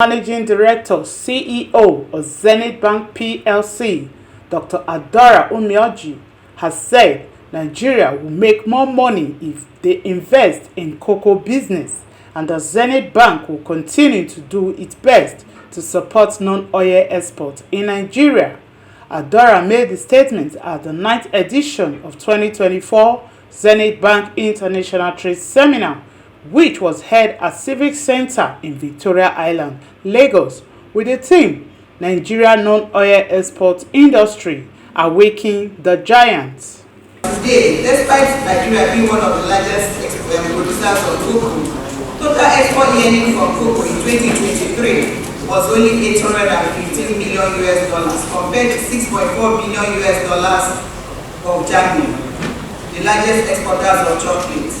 Managing Director, CEO of Zenith Bank PLC, Dr. Adara Umioji, has said Nigeria will make more money if they invest in cocoa business, and the Zenith Bank will continue to do its best to support non-oil exports in Nigeria. Adara made the statement at the 9th edition of 2024 Zenith Bank International Trade Seminar, which was held at Civic Center in Victoria Island, Lagos, with the theme Nigeria Non-Oil Export Industry Awakening the Giants. Today, despite Nigeria being one of the largest producers of cocoa, total export earnings from cocoa in 2023 was only $815 million compared to $6.4 billion of Germany, the largest exporters of chocolate.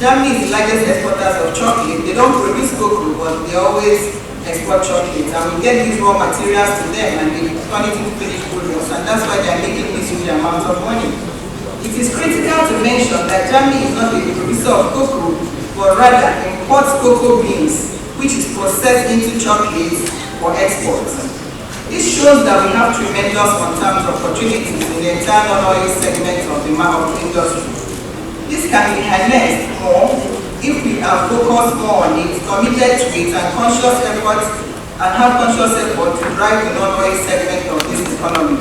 Germany is the largest exporters of chocolate. They don't produce cocoa, but they always export chocolate. And we get these raw materials to them and they turn it into finished products. And that's why they are making this huge amount of money. It is critical to mention that Germany is not a producer of cocoa, but rather imports cocoa beans, which is processed into chocolate for export. This shows that we have tremendous on-terms opportunities in the entire non-oil segment of the industry. This can be harnessed more if we are focused more on it, committed to it, and have conscious effort to drive the non-oil segment of this economy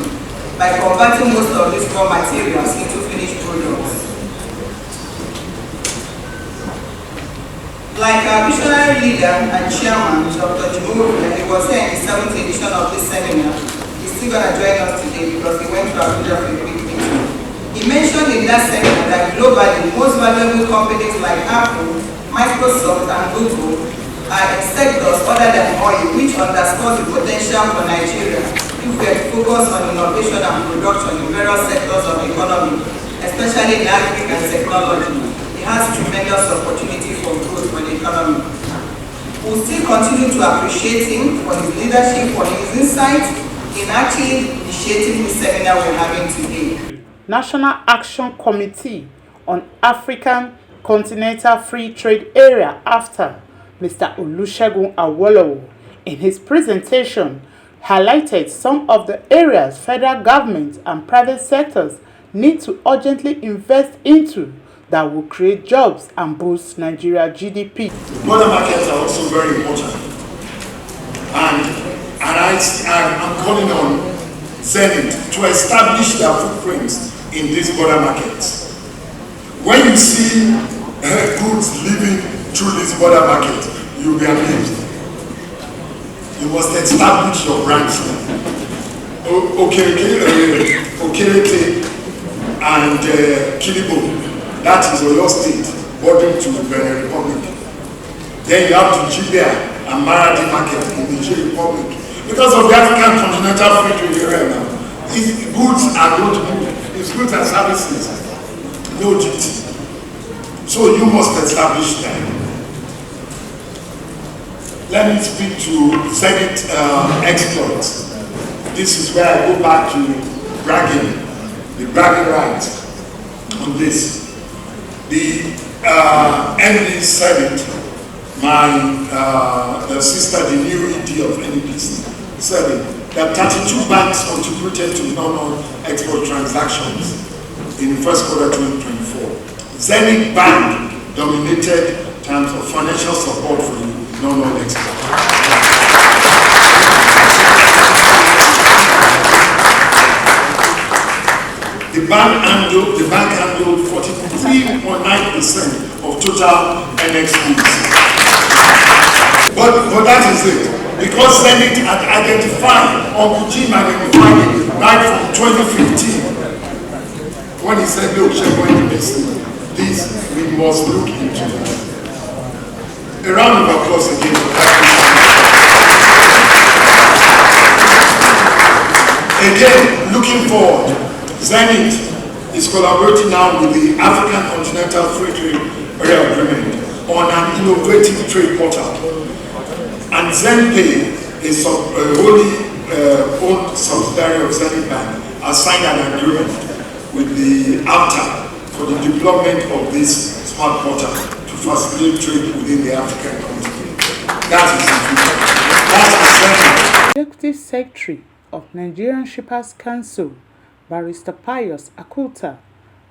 by converting most of these raw materials into finished products. Like our visionary leader and chairman, Dr. Jimoru, he was here in the 7th edition of this seminar. He's still going to join us today because he went to Abuja for a quick meeting. He mentioned in that seminar that globally, most valuable companies like Apple, Microsoft, and Google are in sectors other than oil, which underscores the potential for Nigeria if we are to focus on innovation and production in various sectors of the economy, especially in agri and technology. It has tremendous opportunity for growth for the economy. We'll still continue to appreciate him for his leadership, for his insight in actually initiating the seminar we're having today. National Action Committee on African Continental Free Trade Area after Mr. Olusegun Awolowo, in his presentation, highlighted some of the areas federal government and private sectors need to urgently invest into that will create jobs and boost Nigeria GDP. Border markets are also very important. And I'm calling on Zenith to establish their footprints in these border markets. When you see goods living through this border market, you'll be amazed. You must establish your branch. Okereke and Kilibo, that is Oyo State, bordering to the Benin Republic. Then you have Jibia and Maradi market in the Niger Republic. Because of the African Continental Free Trade Area now, goods are going to move. It's goods and services, no duty. So you must establish that. Let me speak to Zenith exploits. This is where I go back to bragging, the bragging rights on this. The MD said it, my sister, the new ED of NDC, said it, that 32 banks contributed to non-oil export transactions in the first quarter 2024. Zenith Bank dominated in terms of financial support for the non-oil export. The bank handled 43.9% of total NX fees. But that is it. Because Zenith had identified, or Jim identified it right from 2015, when he said, look, this we must look into. A round of applause again. Again, looking forward, Zenith is collaborating now with the African Continental Free Trade Area Agreement on an innovative trade portal. And ZenPay is a wholly owned subsidiary of Zenith Bank, has signed an agreement with the AFTA for the deployment of this smart portal to facilitate trade within the African continent. That is the future. Executive Secretary of Nigerian Shippers Council, Barrister Pius Akuta,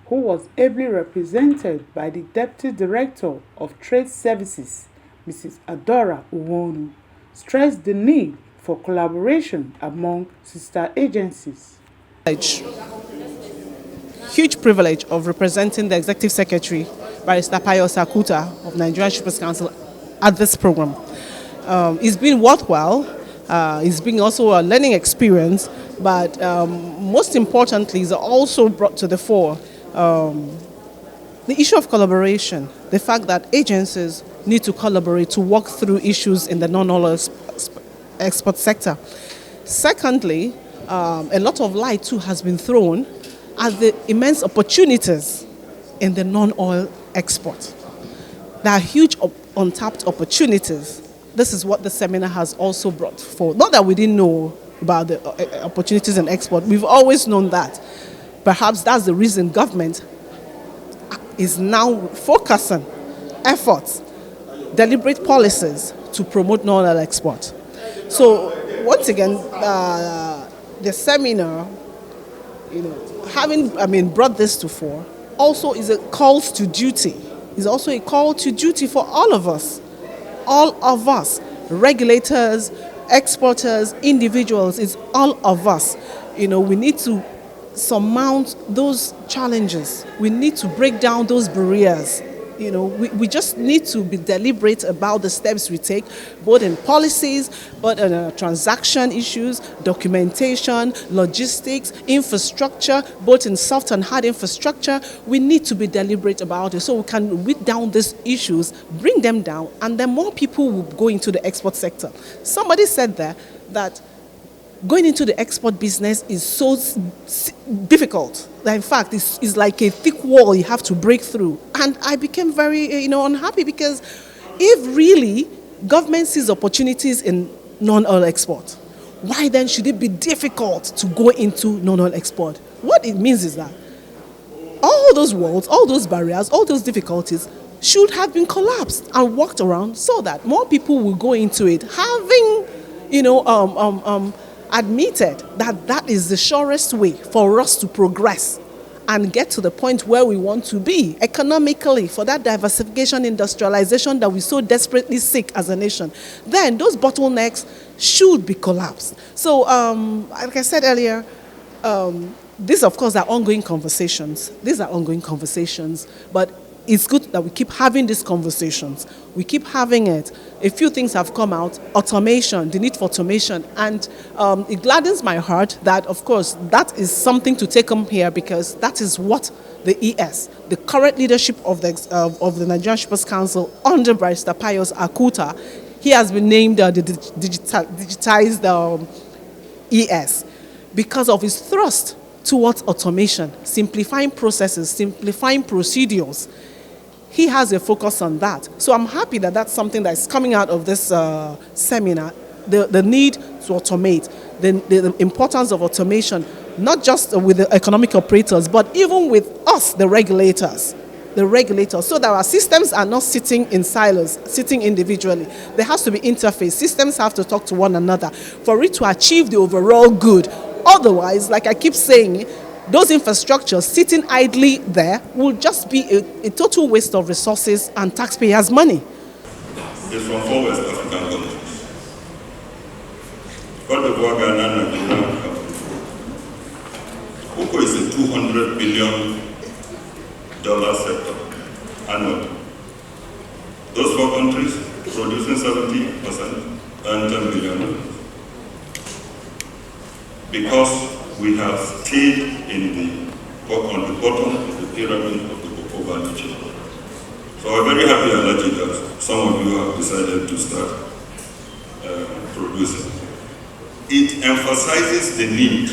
who was ably represented by the Deputy Director of Trade Services, Mrs. Adora Uwonu, stressed the need for collaboration among sister agencies. Huge privilege of representing the Executive Secretary, Barrister Pius Akuta of Nigerian Shippers Council at this program. It's been worthwhile. It's been also a learning experience, but most importantly, it's also brought to the fore the issue of collaboration, the fact that agencies need to collaborate to work through issues in the non-oil export sector. Secondly, a lot of light too has been thrown at the immense opportunities in the non-oil export. There are huge untapped opportunities. This is what the seminar has also brought forward. Not that we didn't know about the opportunities in export. We've always known that. Perhaps that's the reason government is now focusing efforts, deliberate policies to promote non-oil export. So once again, the seminar, having brought this to fore, also is a call to duty. It's also a call to duty for all of us, regulators, exporters, individuals. It's all of us. We need to surmount those challenges. We need to break down those barriers. We just need to be deliberate about the steps we take, both in policies, but in transaction issues, documentation, logistics, infrastructure, both in soft and hard infrastructure. We need to be deliberate about it so we can whip down these issues, bring them down, and then more people will go into the export sector. Somebody said there that going into the export business is so difficult that in fact it's like a thick wall you have to break through. And I became very unhappy, because if really government sees opportunities in non-oil export, why then should it be difficult to go into non-oil export? What it means is that all those walls, all those barriers, all those difficulties should have been collapsed and walked around so that more people will go into it, having admitted that that is the surest way for us to progress and get to the point where we want to be economically, for that diversification, industrialization that we so desperately seek as a nation. Then those bottlenecks should be collapsed. So, like I said earlier, these, of course, are ongoing conversations. These are ongoing conversations, but it's good that we keep having these conversations. We keep having it. A few things have come out: automation, the need for automation, and it gladdens my heart that, of course, that is something to take home here, because that is what the ES, the current leadership of the Nigerian Shippers Council under Barrister Pius Akuta, he has been named the digitized ES because of his thrust towards automation, simplifying processes, simplifying procedures. He has a focus on that. So I'm happy that that's something that's coming out of this seminar, the need to automate, the importance of automation, not just with the economic operators, but even with us, the regulators, so that our systems are not sitting in silos, sitting individually. There has to be interface. Systems have to talk to one another for it to achieve the overall good. Otherwise, like I keep saying, those infrastructures sitting idly there will just be a total waste of resources and taxpayers' money. It's from 4 West African countries. Cote d'Ivoire, Ghana, Nigeria, cocoa is a $200 billion sector annually. Those 4 countries producing 70% and $10 billion. Because we have stayed on the bottom of the pyramid of the cocoa value chain. So I'm very happy and lucky that some of you have decided to start producing. It emphasizes the need.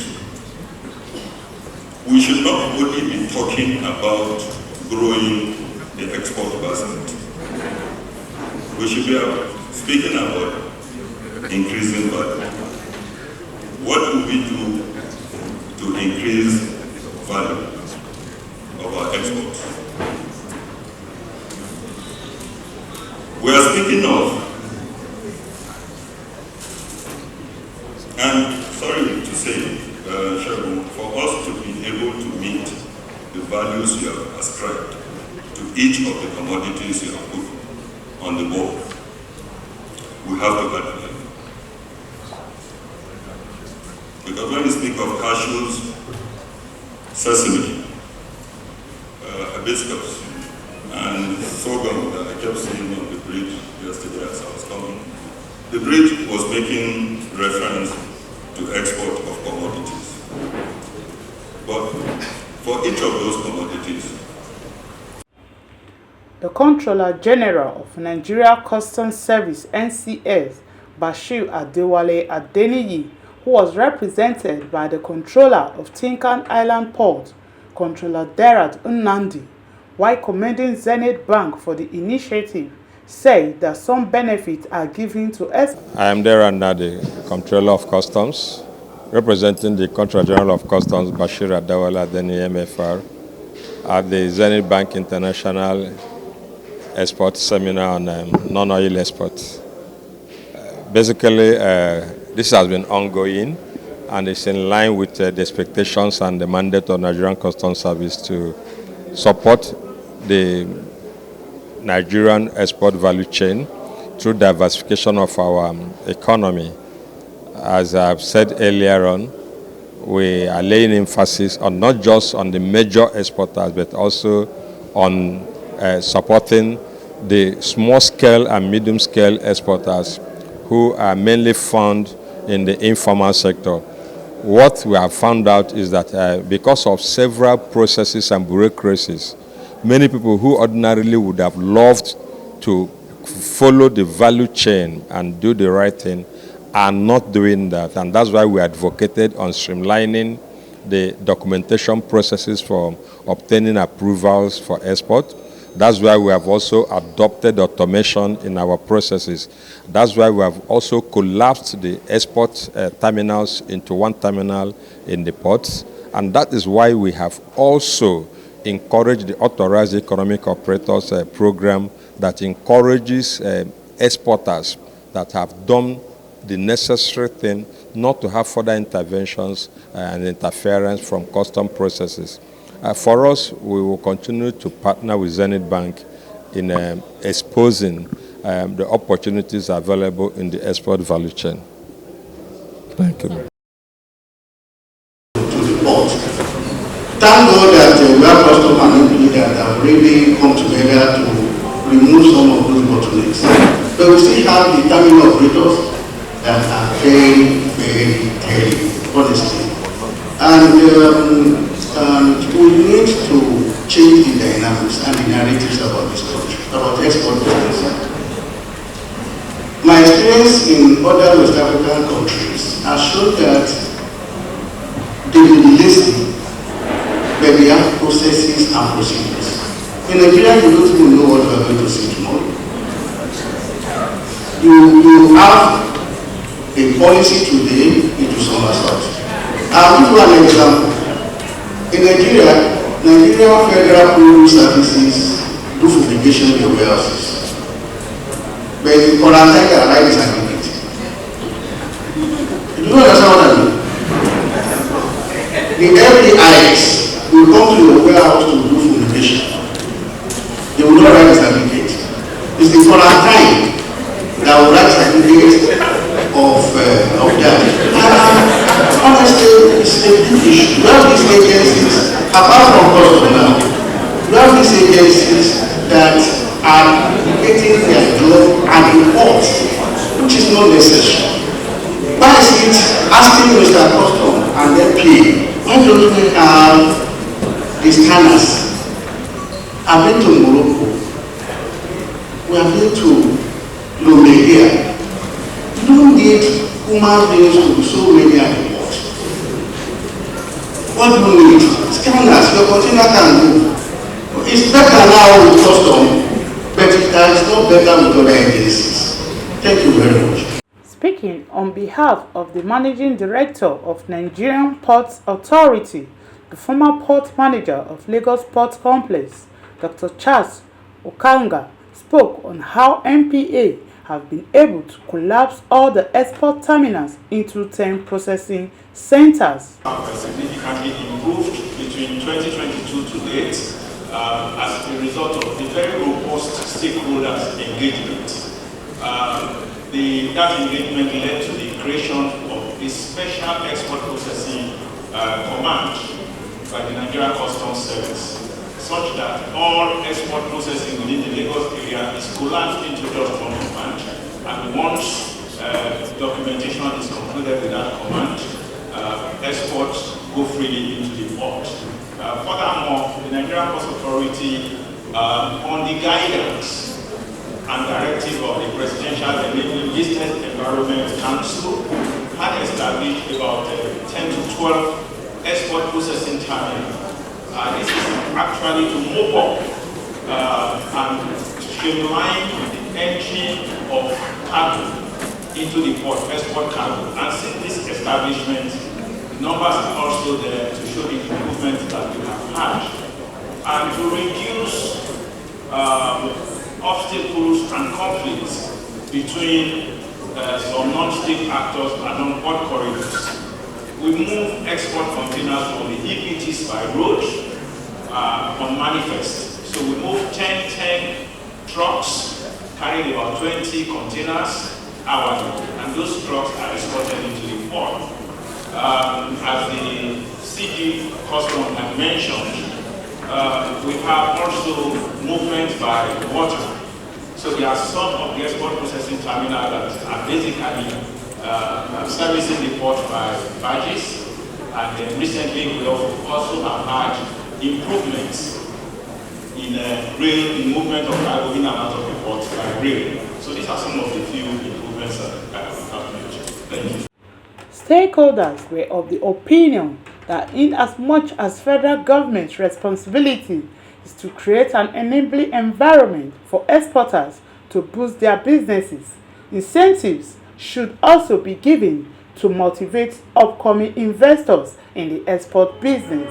We should not only be talking about growing the export basket. We should be speaking about increasing value. What do we do to increase value of our exports? We are speaking of And sorry to say, Sharon, for us to be able to meet the values you have ascribed to each of the commodities you have put on the board, we have to value them. Because when we speak of cashews, sesame, hibiscus, and sorghum that I kept seeing on the bridge yesterday as I was coming, the bridge was making reference to export of commodities. But for each of those commodities, the Comptroller General of Nigeria Customs Service (NCS), Bashir Adewale Adeniyi, who was represented by the Comptroller of Tinkan Island Port, Comptroller Derat Nnamdi, while commending Zenith Bank for the initiative, said that some benefits are given to exporters. I am Derat Nnamdi, Comptroller of Customs, representing the Comptroller General of Customs, Bashir Adewale Adeniyi, MFR, at the Zenith Bank International Export Seminar on non-oil exports. Basically, this has been ongoing, and it's in line with the expectations and the mandate of Nigerian Customs Service to support the Nigerian export value chain through diversification of our economy. As I've said earlier on, we are laying emphasis on not just on the major exporters, but also on supporting the small-scale and medium-scale exporters who are mainly found in the informal sector. What we have found out is that because of several processes and bureaucracies, many people who ordinarily would have loved to follow the value chain and do the right thing are not doing that. And that's why we advocated on streamlining the documentation processes for obtaining approvals for export. That's why we have also adopted automation in our processes. That's why we have also collapsed the export terminals into one terminal in the ports. And that is why we have also encouraged the Authorized Economic Operators program that encourages exporters that have done the necessary thing not to have further interventions and interference from custom processes. For us, we will continue to partner with Zenith Bank in exposing the opportunities available in the export value chain. Thank you. To the port. Thank God that we have custom and MP that have really come together to remove some of those bottlenecks. But we still have the terminal operators that are very, very, honestly. And we need to change the dynamics and the narratives about this country, about export business. My experience in other West African countries has shown that they will be lazy, but they have processes and procedures. In Nigeria, you don't even know what you are going to see tomorrow. You have a policy today, it will somersault. I'll give you an example. In Nigeria, Nigeria Federal Produce Services do fumigation in the warehouses. But the quarantine can write this agreement. Do you understand what I mean? The FDIs will come to your warehouse to do fumigation. They will not write this certificate. It's the quarantine that will write certificate of that. Honestly, it's a big issue. We have these agencies, apart from personnel, we have these agencies that are getting their job at the port, which is not necessary. Why is it asking Mr. Custom and then pay? Why don't we have the scanners? I've been to Morocco. We have been to Lomeria. You don't need human beings to do so many at the port. What do you need? Scanners, your container can move. It's better now with custom, but it is not better with other agencies. Thank you very much. Speaking on behalf of the Managing Director of Nigerian Ports Authority, the former port manager of Lagos Port Complex, Dr. Charles Okanga, spoke on how NPA have been able to collapse all the export terminals into 10 processing centers. Significantly improved between 2022 to date as a result of the very robust stakeholders engagement. That engagement led to the creation of a special export processing command by the Nigerian Customs Service, such that all export processing within the Lagos area is collapsed into just one command, and once documentation is concluded with that command, exports go freely into the port. Furthermore, the Nigerian Ports Authority, on the guidance and directive of the Presidential Enabling Business Environment Council, had established about 10 to 12 export processing terminals. This is actually to move up and streamline the entry of cargo into the port, export cargo. And since this establishment, the numbers are also there to show the improvements that we have had. And to reduce obstacles and conflicts between some non-state actors and on-port corridors. We move export containers from the EPTs by road on manifest. So we move 10 trucks carrying about 20 containers hourly, and those trucks are exported into the port. As the CG Custom had mentioned, we have also movement by water. So there are some of the export processing terminals that are basically servicing the port by barges, and then recently we also have had improvements in rail, in movement of cargo in and out of the port by rail. So these are some of the few improvements that we have mentioned. Thank you. Stakeholders were of the opinion that in as much as federal government's responsibility is to create an enabling environment for exporters to boost their businesses, incentives should also be given to motivate upcoming investors in the export business.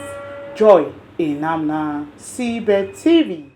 Joy Enamna, Seabed TV.